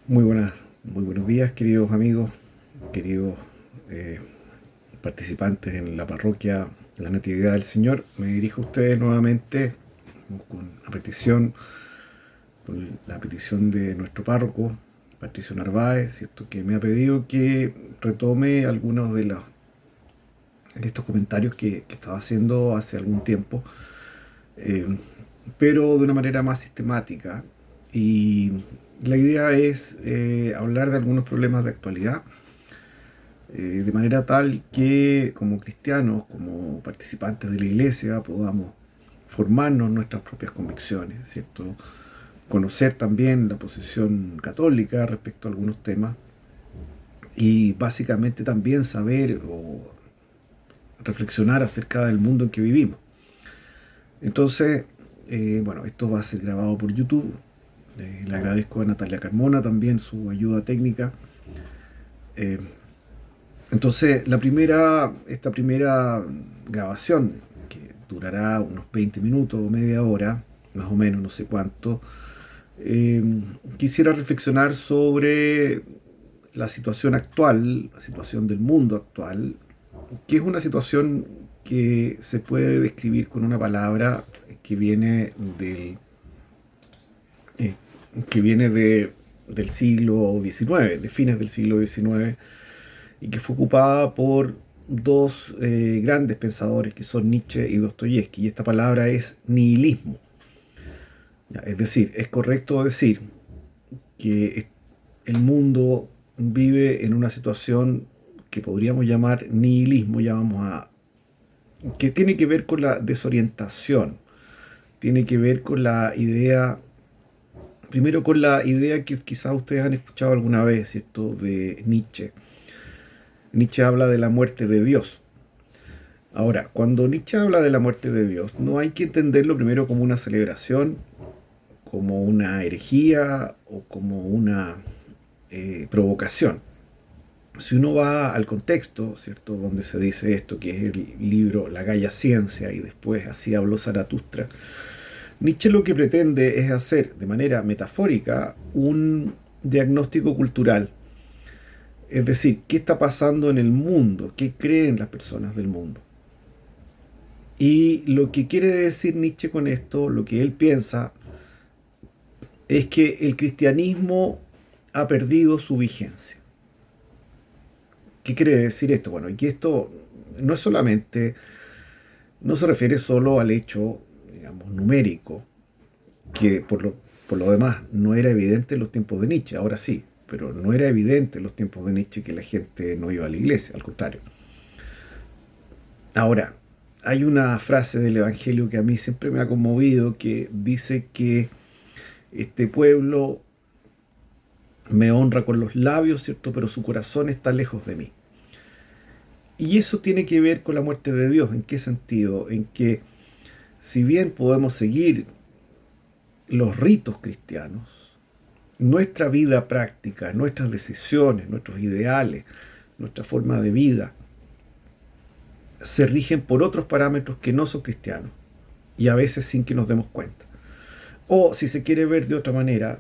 Muy buenos días, queridos amigos, queridos eh, participantes en la parroquia La Natividad del Señor. Me dirijo a ustedes nuevamente con la petición de nuestro párroco, Patricio Narváez, ¿cierto? Que me ha pedido que retome algunos de estos comentarios que estaba haciendo hace algún tiempo, eh, pero de una manera más sistemática. Y la idea es hablar de algunos problemas de actualidad, de manera tal que como cristianos, como participantes de la iglesia, podamos formarnos nuestras propias convicciones, ¿cierto? Conocer también la posición católica respecto a algunos temas y básicamente también saber o reflexionar acerca del mundo en que vivimos. Entonces, bueno, esto va a ser grabado por YouTube. Le agradezco a Natalia Carmona también su ayuda técnica. Eh, entonces, esta primera grabación, que durará unos 20 minutos o media hora, más o menos, no sé cuánto, eh, quisiera reflexionar sobre la situación actual, la situación del mundo actual, que es una situación que se puede describir con una palabra que viene eh, del siglo XIX, de fines del siglo XIX, y que fue ocupada por dos grandes pensadores que son Nietzsche y Dostoyevsky, y esta palabra es nihilismo. Ya, es decir, es correcto decir que el mundo vive en una situación que podríamos llamar nihilismo, ya vamos a, que tiene que ver con la desorientación, tiene que ver con la idea, primero con la idea que quizás ustedes han escuchado alguna vez, ¿cierto? De Nietzsche. Nietzsche habla de la muerte de Dios. Ahora, cuando Nietzsche habla de la muerte de Dios, no hay que entenderlo primero como una celebración, como una herejía o como una provocación. Si uno va al contexto, ¿cierto? Donde se dice esto, que es el libro La Gaia Ciencia, y después Así habló Zaratustra, Nietzsche lo que pretende es hacer de manera metafórica un diagnóstico cultural. Es decir, qué está pasando en el mundo, qué creen las personas del mundo. Y lo que quiere decir Nietzsche con esto, lo que él piensa, es que el cristianismo ha perdido su vigencia. ¿Qué quiere decir esto? Bueno, y que esto no es solamente, no se refiere solo al hecho, digamos, numérico, que por lo demás no era evidente en los tiempos de Nietzsche, ahora sí, pero no era evidente en los tiempos de Nietzsche que la gente no iba a la iglesia, al contrario. Ahora, hay una frase del Evangelio que a mí siempre me ha conmovido, que dice que este pueblo me honra con los labios, ¿cierto? Pero su corazón está lejos de mí. Y eso tiene que ver con la muerte de Dios. ¿En qué sentido? En que si bien podemos seguir los ritos cristianos, nuestra vida práctica, nuestras decisiones, nuestros ideales, nuestra forma de vida, se rigen por otros parámetros que no son cristianos, y a veces sin que nos demos cuenta. O si se quiere ver de otra manera,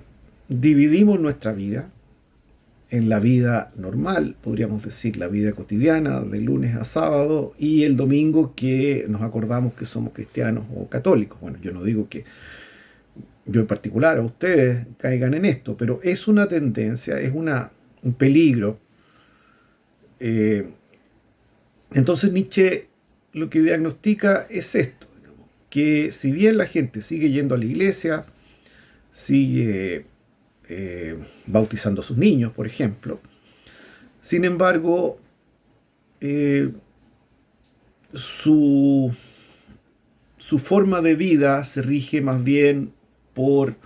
dividimos nuestra vida en la vida normal, podríamos decir la vida cotidiana, de lunes a sábado, y el domingo que nos acordamos que somos cristianos o católicos. Bueno, yo no digo que yo en particular a ustedes caigan en esto, pero es una tendencia, un peligro. Eh, entonces Nietzsche lo que diagnostica es esto, digamos, que si bien la gente sigue yendo a la iglesia, sigue bautizando a sus niños, por ejemplo, sin embargo, eh, su, su forma de vida se rige más bien por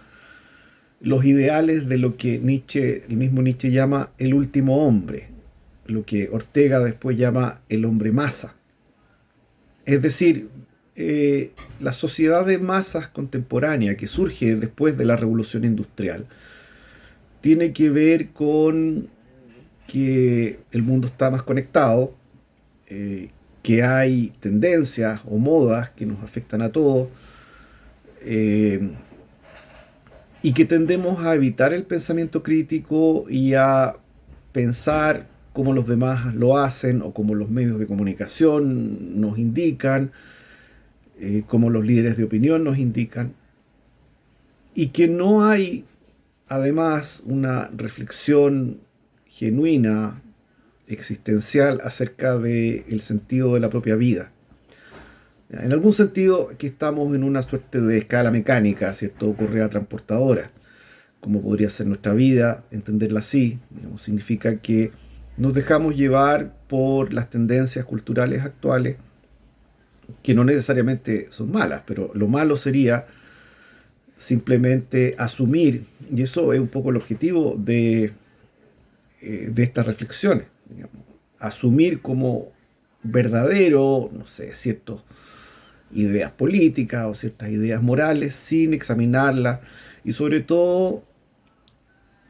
los ideales de lo que Nietzsche, el mismo Nietzsche llama el último hombre, lo que Ortega después llama el hombre masa. Es decir, la sociedad de masas contemporánea que surge después de la revolución industrial tiene que ver con que el mundo está más conectado, que hay tendencias o modas que nos afectan a todos, eh, y que tendemos a evitar el pensamiento crítico y a pensar como los demás lo hacen o como los medios de comunicación nos indican, como los líderes de opinión nos indican, y que no hay además una reflexión genuina, existencial acerca del sentido de la propia vida. En algún sentido, aquí estamos en una suerte de escala mecánica, ¿cierto? Correa transportadora, como podría ser nuestra vida, entenderla así, digamos, significa que nos dejamos llevar por las tendencias culturales actuales, que no necesariamente son malas, pero lo malo sería simplemente asumir, y eso es un poco el objetivo de estas reflexiones, digamos, asumir como verdadero, no sé, ciertas ideas políticas o ciertas ideas morales sin examinarlas y sobre todo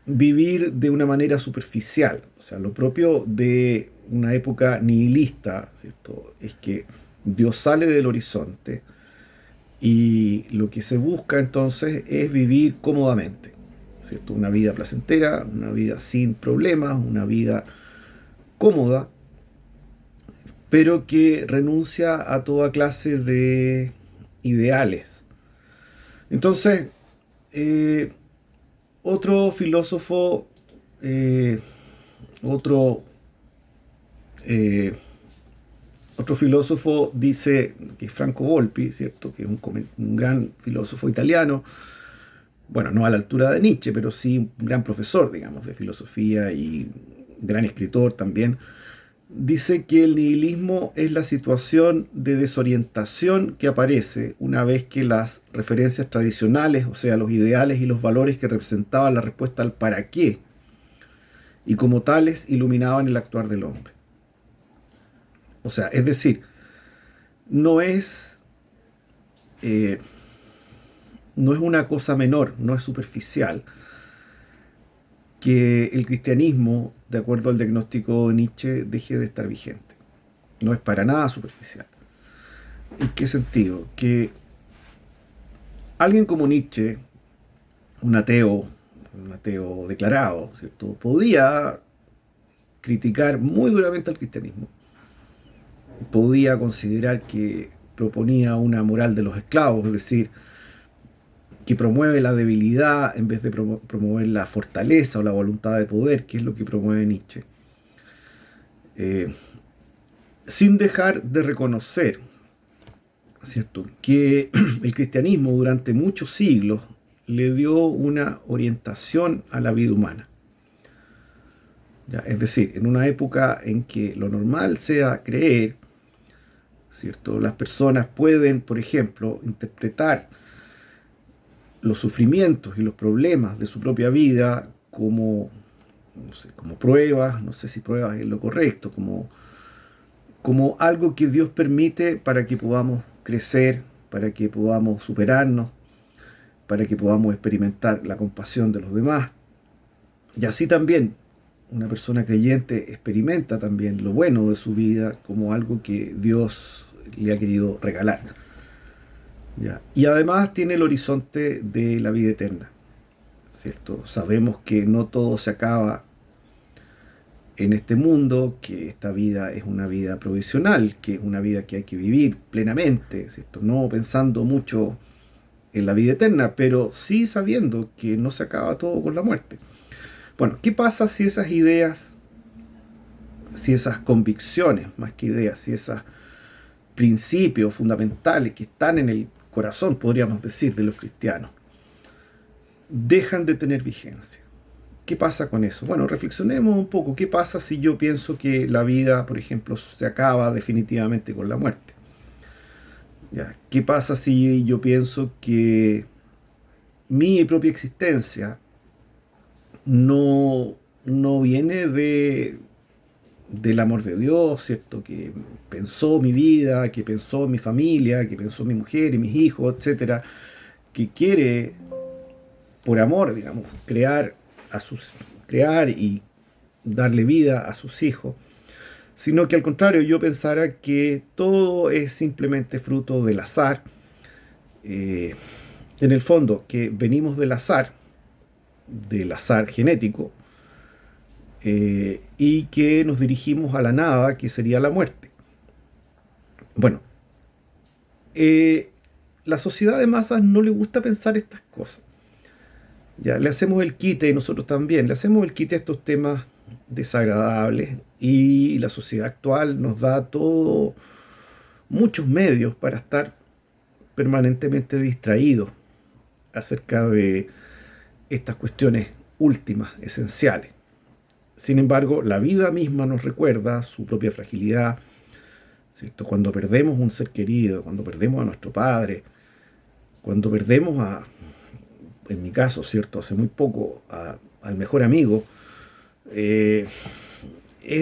vivir de una manera superficial. O sea, lo propio de una época nihilista, ¿cierto? Es que Dios sale del horizonte y lo que se busca entonces es vivir cómodamente, ¿cierto? Una vida placentera, una vida sin problemas, una vida cómoda, pero que renuncia a toda clase de ideales. Entonces, eh, otro filósofo, eh, otro, eh, otro filósofo dice que es Franco Volpi, ¿cierto? Que es un gran filósofo italiano, bueno, no a la altura de Nietzsche, pero sí un gran profesor, digamos, de filosofía y gran escritor también. Dice que el nihilismo es la situación de desorientación que aparece una vez que las referencias tradicionales, o sea, los ideales y los valores que representaban la respuesta al para qué, y como tales iluminaban el actuar del hombre. O sea, es decir, no es, eh, no es una cosa menor, no es superficial, que el cristianismo, de acuerdo al diagnóstico de Nietzsche, deje de estar vigente. No es para nada superficial. ¿En qué sentido? Que alguien como Nietzsche, un ateo declarado, ¿cierto? Podía criticar muy duramente al cristianismo. Podía considerar que proponía una moral de los esclavos, es decir, que promueve la debilidad en vez de promover la fortaleza o la voluntad de poder, que es lo que promueve Nietzsche. Eh, Sin dejar de reconocer, ¿cierto?, que el cristianismo durante muchos siglos le dio una orientación a la vida humana. ¿Ya? Es decir, en una época en que lo normal sea creer, ¿cierto?, las personas pueden, por ejemplo, interpretar los sufrimientos y los problemas de su propia vida como, no sé, como pruebas, no sé si pruebas es lo correcto, como algo que Dios permite para que podamos crecer, para que podamos superarnos, para que podamos experimentar la compasión de los demás. Y así también una persona creyente experimenta también lo bueno de su vida como algo que Dios le ha querido regalar. ¿Ya? Y además tiene el horizonte de la vida eterna, ¿cierto? Sabemos que no todo se acaba en este mundo, que esta vida es una vida provisional, que es una vida que hay que vivir plenamente, ¿cierto? No pensando mucho en la vida eterna, pero sí sabiendo que no se acaba todo con la muerte. Bueno, ¿qué pasa si esas ideas, si esas convicciones, más que ideas, si esos principios fundamentales que están en el corazón, podríamos decir, de los cristianos, dejan de tener vigencia? ¿Qué pasa con eso? Bueno, reflexionemos un poco. ¿Qué pasa si yo pienso que la vida, por ejemplo, se acaba definitivamente con la muerte? ¿Ya? ¿Qué pasa si yo pienso que mi propia existencia no viene del amor de Dios, ¿cierto? Que pensó mi vida, que pensó mi familia, que pensó mi mujer y mis hijos, etcétera, que quiere, por amor, digamos, crear y darle vida a sus hijos, sino que al contrario yo pensara que todo es simplemente fruto del azar, en el fondo que venimos del azar, del azar genético, y que nos dirigimos a la nada, que sería la muerte. Bueno, la sociedad de masas no le gusta pensar estas cosas. Ya le hacemos el quite, y nosotros también, le hacemos el quite a estos temas desagradables, y la sociedad actual nos da todo, muchos medios para estar permanentemente distraídos acerca de estas cuestiones últimas, esenciales. Sin embargo, la vida misma nos recuerda su propia fragilidad, ¿cierto? Cuando perdemos un ser querido, cuando perdemos a nuestro padre, cuando perdemos en mi caso, ¿cierto? Hace muy poco, al mejor amigo, es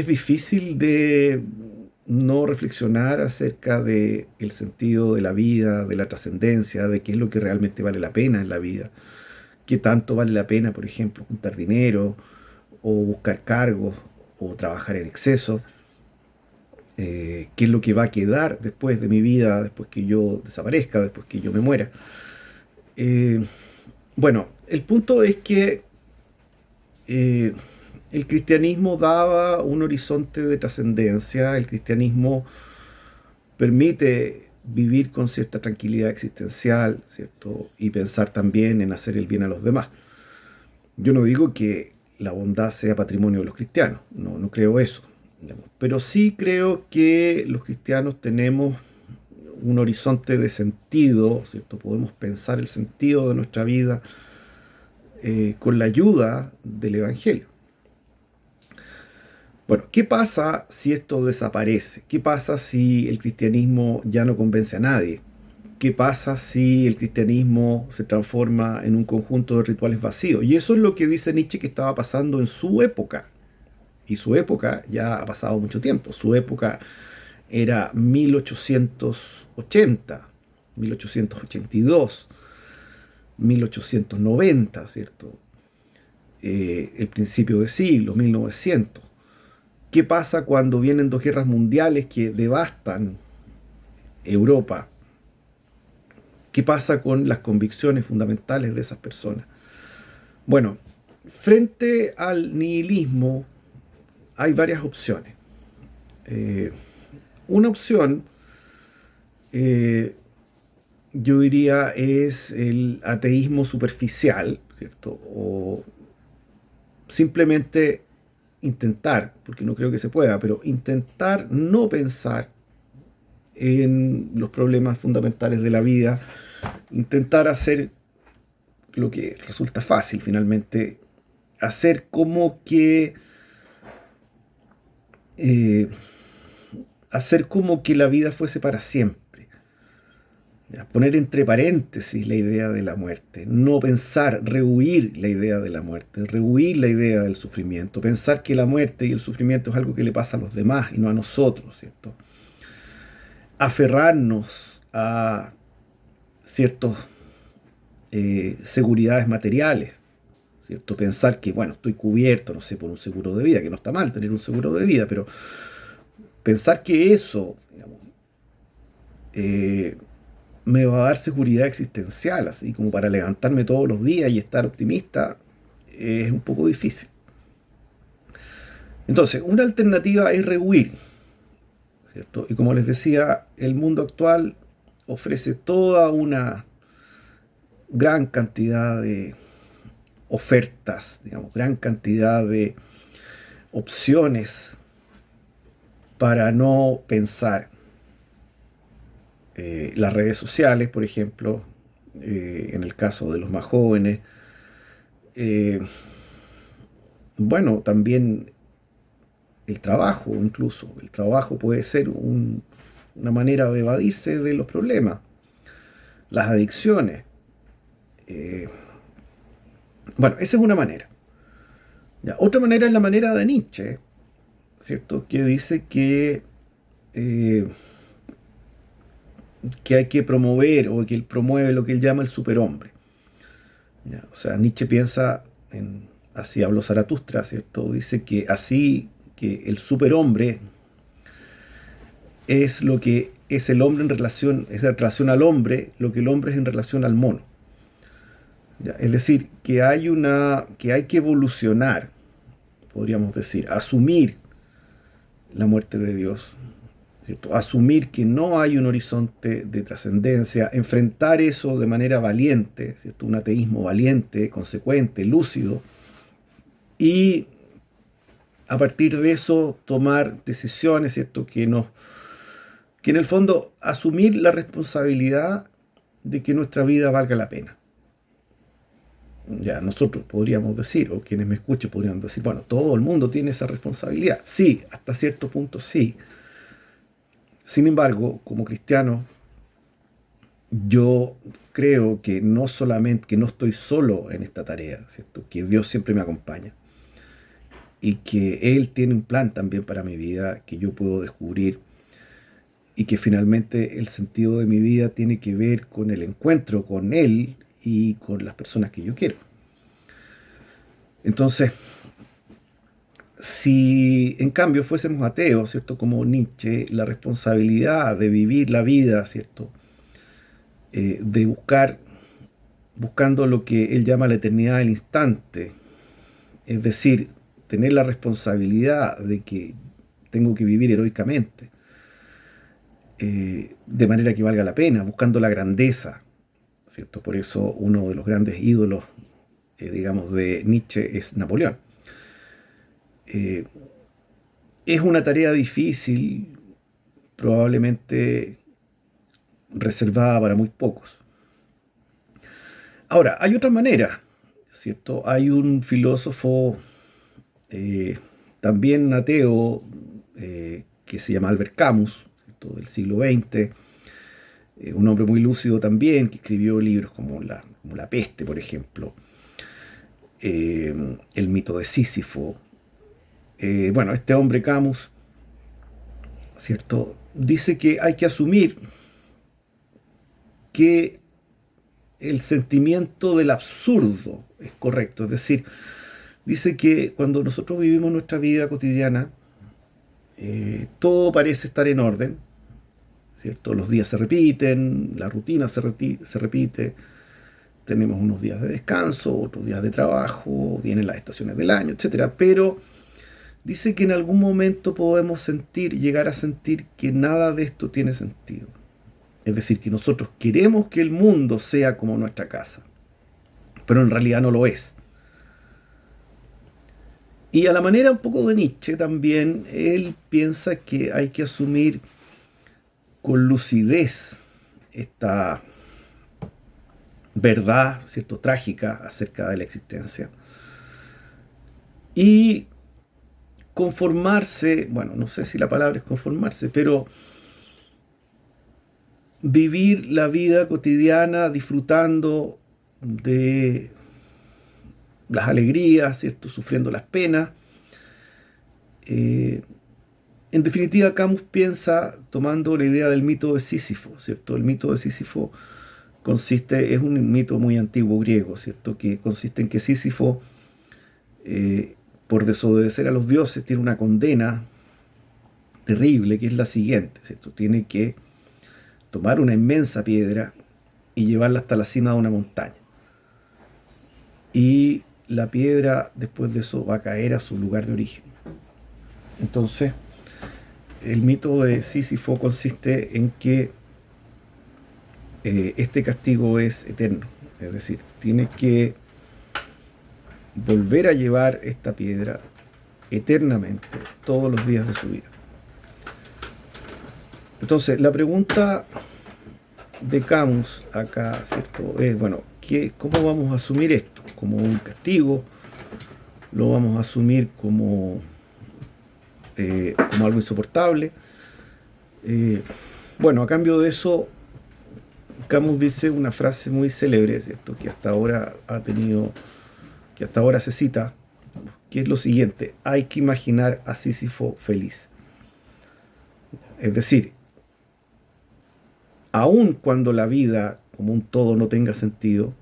difícil de no reflexionar acerca de el sentido de la vida, de la trascendencia, de qué es lo que realmente vale la pena en la vida, qué tanto vale la pena, por ejemplo, juntar dinero, o buscar cargos, o trabajar en exceso, qué es lo que va a quedar después de mi vida, después que yo desaparezca, después que yo me muera. Eh, bueno, el punto es que eh, el cristianismo daba un horizonte de trascendencia, el cristianismo permite vivir con cierta tranquilidad existencial, ¿cierto? Y pensar también en hacer el bien a los demás. Yo no digo que la bondad sea patrimonio de los cristianos, no, no creo eso, digamos. Pero sí creo que los cristianos tenemos un horizonte de sentido, ¿cierto? Podemos pensar el sentido de nuestra vida con la ayuda del Evangelio. Bueno, ¿qué pasa si esto desaparece? ¿Qué pasa si el cristianismo ya no convence a nadie? ¿Qué pasa si el cristianismo se transforma en un conjunto de rituales vacíos? Y eso es lo que dice Nietzsche que estaba pasando en su época. Y su época ya ha pasado mucho tiempo. Su época era 1880, 1882, 1890, ¿cierto? El principio de siglo, 1900. ¿Qué pasa cuando vienen dos guerras mundiales que devastan Europa? ¿Qué pasa con las convicciones fundamentales de esas personas? Bueno, frente al nihilismo hay varias opciones. Una opción, yo diría, es el ateísmo superficial, ¿cierto? O simplemente intentar, porque no creo que se pueda, pero intentar no pensar en los problemas fundamentales de la vida, intentar hacer lo que resulta fácil finalmente, hacer como que hacer como que la vida fuese para siempre. ¿Ya? Poner entre paréntesis la idea de la muerte, no pensar, rehuir la idea de la muerte, rehuir la idea del sufrimiento, pensar que la muerte y el sufrimiento es algo que le pasa a los demás y no a nosotros, ¿cierto? Aferrarnos a ciertas seguridades materiales, ¿cierto? Pensar que, bueno, estoy cubierto, no sé, por un seguro de vida, que no está mal tener un seguro de vida, pero pensar que eso, digamos, me va a dar seguridad existencial, así como para levantarme todos los días y estar optimista, es un poco difícil. Entonces, una alternativa es rehuir, ¿cierto? Y como les decía, el mundo actual ofrece toda una gran cantidad de ofertas, digamos, gran cantidad de opciones para no pensar. Las redes sociales, por ejemplo, en el caso de los más jóvenes. Bueno, también el trabajo, incluso. El trabajo puede ser una manera de evadirse de los problemas. Las adicciones. Bueno, esa es una manera. Ya, otra manera es la manera de Nietzsche, ¿cierto? Que dice que hay que promover, o que él promueve lo que él llama el superhombre. ¿Ya? O sea, Nietzsche piensa así habló Zaratustra, ¿cierto? Dice que así, que el superhombre es lo que es el hombre es en relación al hombre, lo que el hombre es en relación al mono. ¿ya? Es decir, que hay que evolucionar, podríamos decir, asumir la muerte de Dios, ¿cierto? Asumir que no hay un horizonte de trascendencia, enfrentar eso de manera valiente, ¿cierto? Un ateísmo valiente, consecuente, lúcido, y a partir de eso tomar decisiones, ¿cierto? Que en el fondo asumir la responsabilidad de que nuestra vida valga la pena. Ya nosotros podríamos decir, o quienes me escuchen podrían decir, bueno, todo el mundo tiene esa responsabilidad. Sí, hasta cierto punto sí. Sin embargo, como cristiano, yo creo que no solamente, que no estoy solo en esta tarea, ¿cierto? Que Dios siempre me acompaña y que Él tiene un plan también para mi vida que yo puedo descubrir y que finalmente el sentido de mi vida tiene que ver con el encuentro con Él y con las personas que yo quiero. Entonces, si en cambio fuésemos ateos, ¿cierto? Como Nietzsche, la responsabilidad de vivir la vida, ¿cierto? De buscando lo que él llama la eternidad del instante, es decir, tener la responsabilidad de que tengo que vivir heroicamente, de manera que valga la pena, buscando la grandeza, ¿cierto? Por eso uno de los grandes ídolos, digamos, de Nietzsche es Napoleón. Eh, es una tarea difícil, probablemente reservada para muy pocos. Ahora, hay otra manera, ¿cierto? Hay un filósofo eh, también ateo que se llama Albert Camus, ¿cierto? Del siglo XX, un hombre muy lúcido también, que escribió libros como La Peste, por ejemplo, El mito de Sísifo. Bueno, este hombre Camus, ¿cierto? Dice que hay que asumir que el sentimiento del absurdo es correcto. Es decir, dice que cuando nosotros vivimos nuestra vida cotidiana, todo parece estar en orden, ¿cierto? Los días se repiten, la rutina se repite, tenemos unos días de descanso, otros días de trabajo, vienen las estaciones del año, etcétera. Pero dice que en algún momento podemos llegar a sentir que nada de esto tiene sentido. Es decir, que nosotros queremos que el mundo sea como nuestra casa, pero en realidad no lo es. Y a la manera un poco de Nietzsche también, él piensa que hay que asumir con lucidez esta verdad, ¿cierto?, trágica acerca de la existencia. Y conformarse, bueno, no sé si la palabra es conformarse, pero vivir la vida cotidiana disfrutando de las alegrías, ¿cierto?, sufriendo las penas. En definitiva, Camus piensa tomando la idea del mito de Sísifo, ¿cierto? El mito de Sísifo es un mito muy antiguo griego, ¿cierto? Que consiste en que Sísifo, por desobedecer a los dioses, tiene una condena terrible, que es la siguiente, ¿cierto? Tiene que tomar una inmensa piedra y llevarla hasta la cima de una montaña. Y la piedra, después de eso, va a caer a su lugar de origen. Entonces, el mito de Sísifo consiste en que este castigo es eterno. Es decir, tiene que volver a llevar esta piedra eternamente, todos los días de su vida. Entonces, la pregunta de Camus acá, ¿cierto?, es, bueno, ¿cómo vamos a asumir esto? ¿Como un castigo? ¿Lo vamos a asumir como algo insoportable? Bueno, a cambio de eso, Camus dice una frase muy célebre, ¿cierto?, que hasta ahora se cita, que es lo siguiente: hay que imaginar a Sísifo feliz. Es decir, aun cuando la vida como un todo no tenga sentido,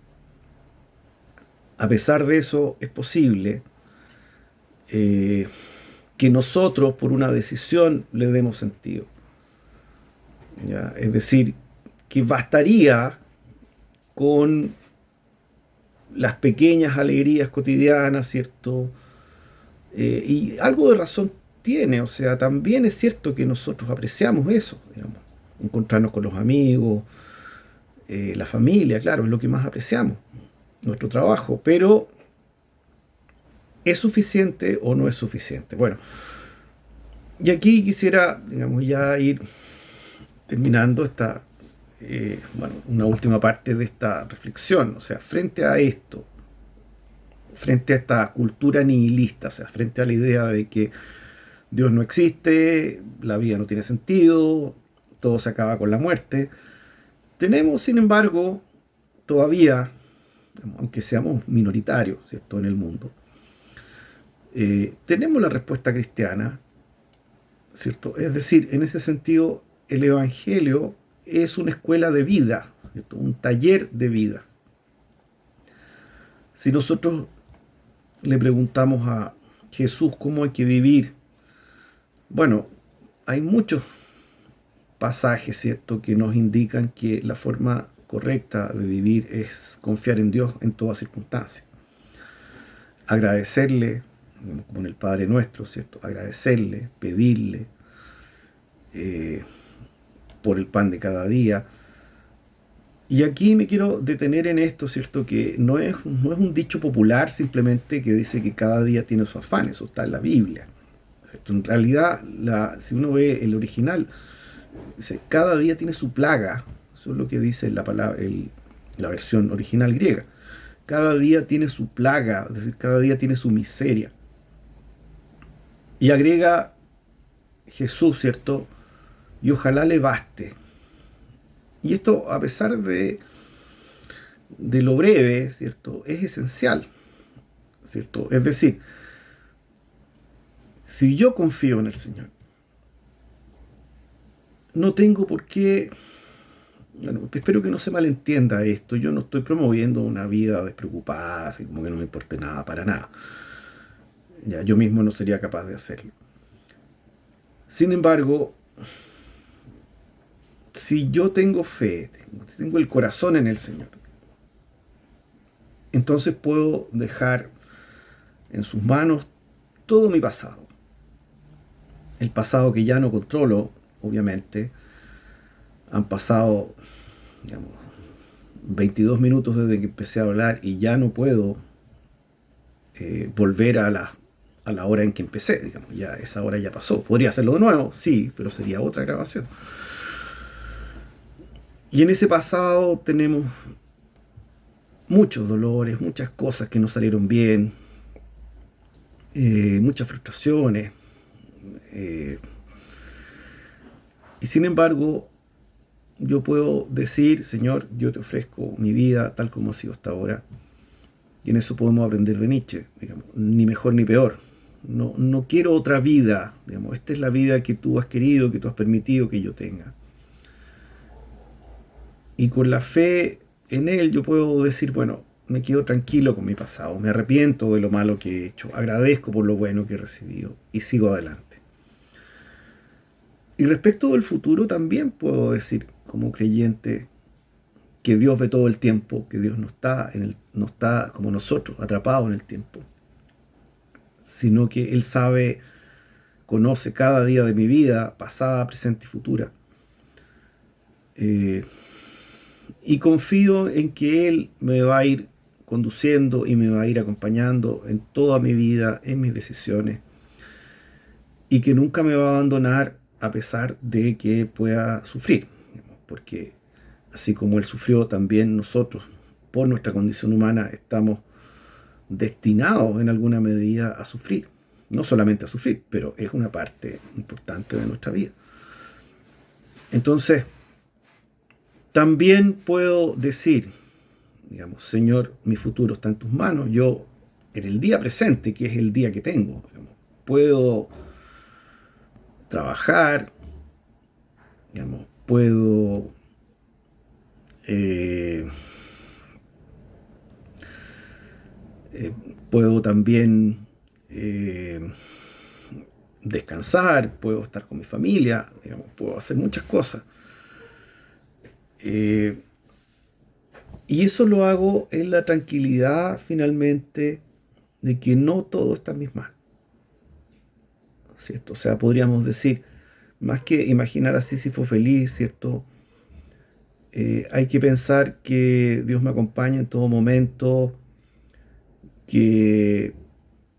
a pesar de eso es posible que nosotros por una decisión le demos sentido. ¿Ya? Es decir, que bastaría con las pequeñas alegrías cotidianas, ¿cierto? Y algo de razón tiene, o sea, también es cierto que nosotros apreciamos eso, digamos, encontrarnos con los amigos, la familia, claro, es lo que más apreciamos, nuestro trabajo, pero ¿es suficiente o no es suficiente? Bueno, y aquí quisiera, digamos, ya ir terminando bueno, una última parte de esta reflexión, o sea, frente a esto, frente a esta cultura nihilista, o sea, frente a la idea de que Dios no existe, la vida no tiene sentido, todo se acaba con la muerte, tenemos, sin embargo, todavía, aunque seamos minoritarios, ¿cierto?, en el mundo, tenemos la respuesta cristiana, ¿cierto? Es decir, en ese sentido, el Evangelio es una escuela de vida, ¿cierto?, un taller de vida. Si nosotros le preguntamos a Jesús cómo hay que vivir, bueno, hay muchos pasajes, ¿cierto?, que nos indican que la forma correcta de vivir es confiar en Dios en todas circunstancias. Agradecerle, como en el Padre Nuestro, ¿cierto? Agradecerle, pedirle por el pan de cada día. Y aquí me quiero detener en esto, ¿cierto? Que no es un dicho popular simplemente que dice que cada día tiene su afán, eso está en la Biblia, ¿cierto? En realidad, si uno ve el original, dice, cada día tiene su plaga, eso es lo que dice la versión original griega. Cada día tiene su plaga, es decir, cada día tiene su miseria. Y agrega Jesús, ¿cierto? Y ojalá le baste. Y esto, a pesar de lo breve, ¿cierto?, es esencial, ¿cierto? Es decir, si yo confío en el Señor, no tengo por qué, bueno, espero que no se malentienda esto, yo no estoy promoviendo una vida despreocupada, así como que no me importe nada, para nada. Ya, yo mismo no sería capaz de hacerlo. Sin embargo, si yo tengo fe, si tengo el corazón en el Señor, entonces puedo dejar en sus manos todo mi pasado. El pasado que ya no controlo, obviamente. Han pasado, digamos, 22 minutos desde que empecé a hablar y ya no puedo volver a la hora en que empecé, digamos, ya esa hora ya pasó. Podría hacerlo de nuevo, sí, pero sería otra grabación. Y en ese pasado tenemos muchos dolores, muchas cosas que no salieron bien, muchas frustraciones. Y sin embargo, yo puedo decir, Señor, yo te ofrezco mi vida tal como ha sido hasta ahora. Y en eso podemos aprender de Nietzsche, digamos, ni mejor ni peor. No quiero otra vida, digamos, esta es la vida que tú has querido, que tú has permitido que yo tenga. Y con la fe en Él yo puedo decir, bueno, me quedo tranquilo con mi pasado, me arrepiento de lo malo que he hecho, agradezco por lo bueno que he recibido y sigo adelante. Y respecto del futuro también puedo decir, como creyente, que Dios ve todo el tiempo, que Dios no está como nosotros, atrapado en el tiempo, sino que Él sabe, conoce cada día de mi vida, pasada, presente y futura. Y confío en que Él me va a ir conduciendo y me va a ir acompañando en toda mi vida, en mis decisiones, y que nunca me va a abandonar a pesar de que pueda sufrir, porque así como Él sufrió, también nosotros, por nuestra condición humana, estamos destinados en alguna medida a sufrir. No solamente a sufrir, pero es una parte importante de nuestra vida. Entonces, también puedo decir, digamos, Señor, mi futuro está en tus manos. Yo, en el día presente, que es el día que tengo, digamos, puedo trabajar, digamos, puedo puedo también descansar, puedo estar con mi familia, digamos, puedo hacer muchas cosas. Y eso lo hago en la tranquilidad finalmente de que no todo está en mis manos, ¿cierto? O sea, podríamos decir, más que imaginar a Sísifo feliz, ¿cierto? Hay que pensar que Dios me acompaña en todo momento, que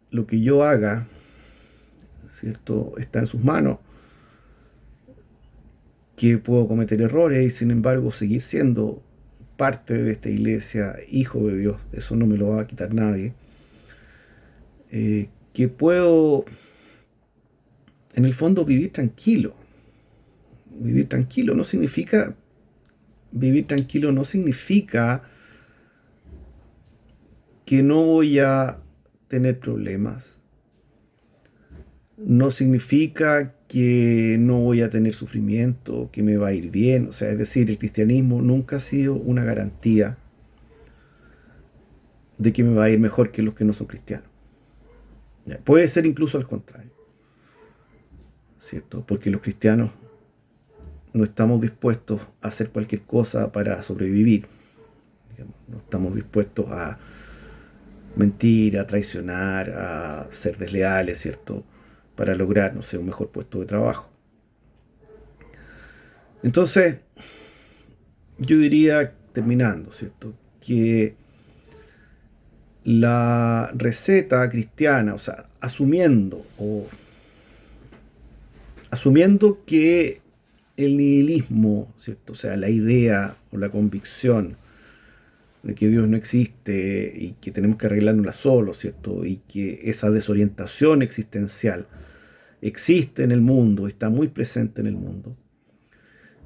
lo que yo haga, ¿cierto? Está en sus manos, que puedo cometer errores y sin embargo seguir siendo parte de esta iglesia, hijo de Dios, eso no me lo va a quitar nadie. Que puedo, en el fondo, vivir tranquilo. Vivir tranquilo no significa, vivir tranquilo no significa que no voy a tener problemas. No significa que no voy a tener sufrimiento, que me va a ir bien. O sea, es decir, el cristianismo nunca ha sido una garantía de que me va a ir mejor que los que no son cristianos. Ya, puede ser incluso al contrario, ¿cierto? Porque los cristianos no estamos dispuestos a hacer cualquier cosa para sobrevivir. Digamos, no estamos dispuestos a mentir, a traicionar, a ser desleales, ¿cierto? Para lograr, no sé, un mejor puesto de trabajo. Entonces, yo diría, terminando, ¿cierto? Que la receta cristiana, o sea, asumiendo que el nihilismo, ¿cierto? O sea, la idea o la convicción de que Dios no existe y que tenemos que arreglárnosla solo, ¿cierto? Y que esa desorientación existencial existe en el mundo, está muy presente en el mundo.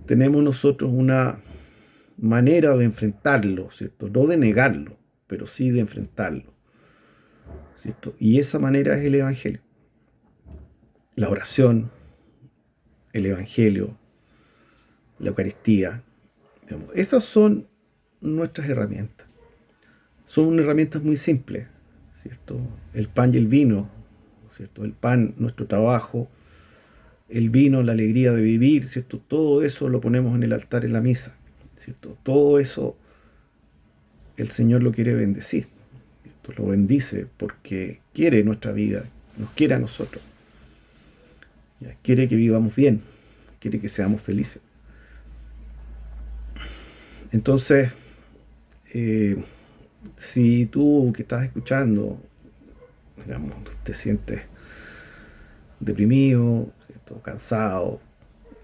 Tenemos nosotros una manera de enfrentarlo, ¿cierto? No de negarlo, pero sí de enfrentarlo, ¿cierto? Y esa manera es el Evangelio. La oración, el Evangelio, la Eucaristía, digamos, esas son nuestras herramientas. Son herramientas muy simples, ¿cierto? El pan y el vino, ¿cierto? El pan, nuestro trabajo, el vino, la alegría de vivir, ¿cierto? Todo eso lo ponemos en el altar en la misa, ¿cierto? Todo eso el Señor lo quiere bendecir, ¿cierto? Lo bendice porque quiere nuestra vida, nos quiere a nosotros, ¿ya? Quiere que vivamos bien, quiere que seamos felices. Entonces, eh, si tú que estás escuchando, digamos, te sientes deprimido, ¿cierto? Cansado,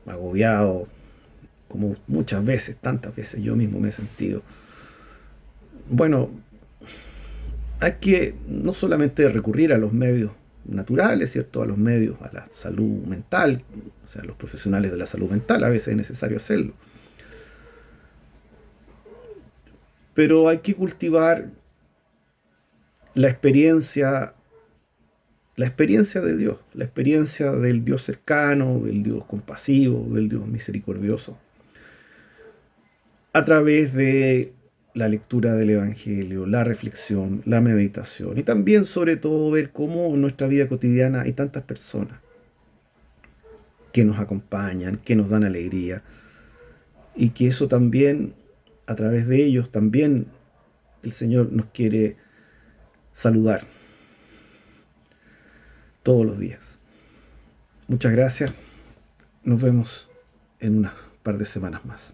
agobiado, como muchas veces, tantas veces yo mismo me he sentido. Bueno, hay que no solamente recurrir a los medios naturales, ¿cierto? A los medios, a la salud mental, o sea, a los profesionales de la salud mental, a veces es necesario hacerlo. Pero hay que cultivar la experiencia, la experiencia de Dios, la experiencia del Dios cercano, del Dios compasivo, del Dios misericordioso, a través de la lectura del Evangelio, la reflexión, la meditación y también sobre todo ver cómo en nuestra vida cotidiana hay tantas personas que nos acompañan, que nos dan alegría y que eso también, a través de ellos, también el Señor nos quiere saludar todos los días. Muchas gracias, nos vemos en unas par de semanas más.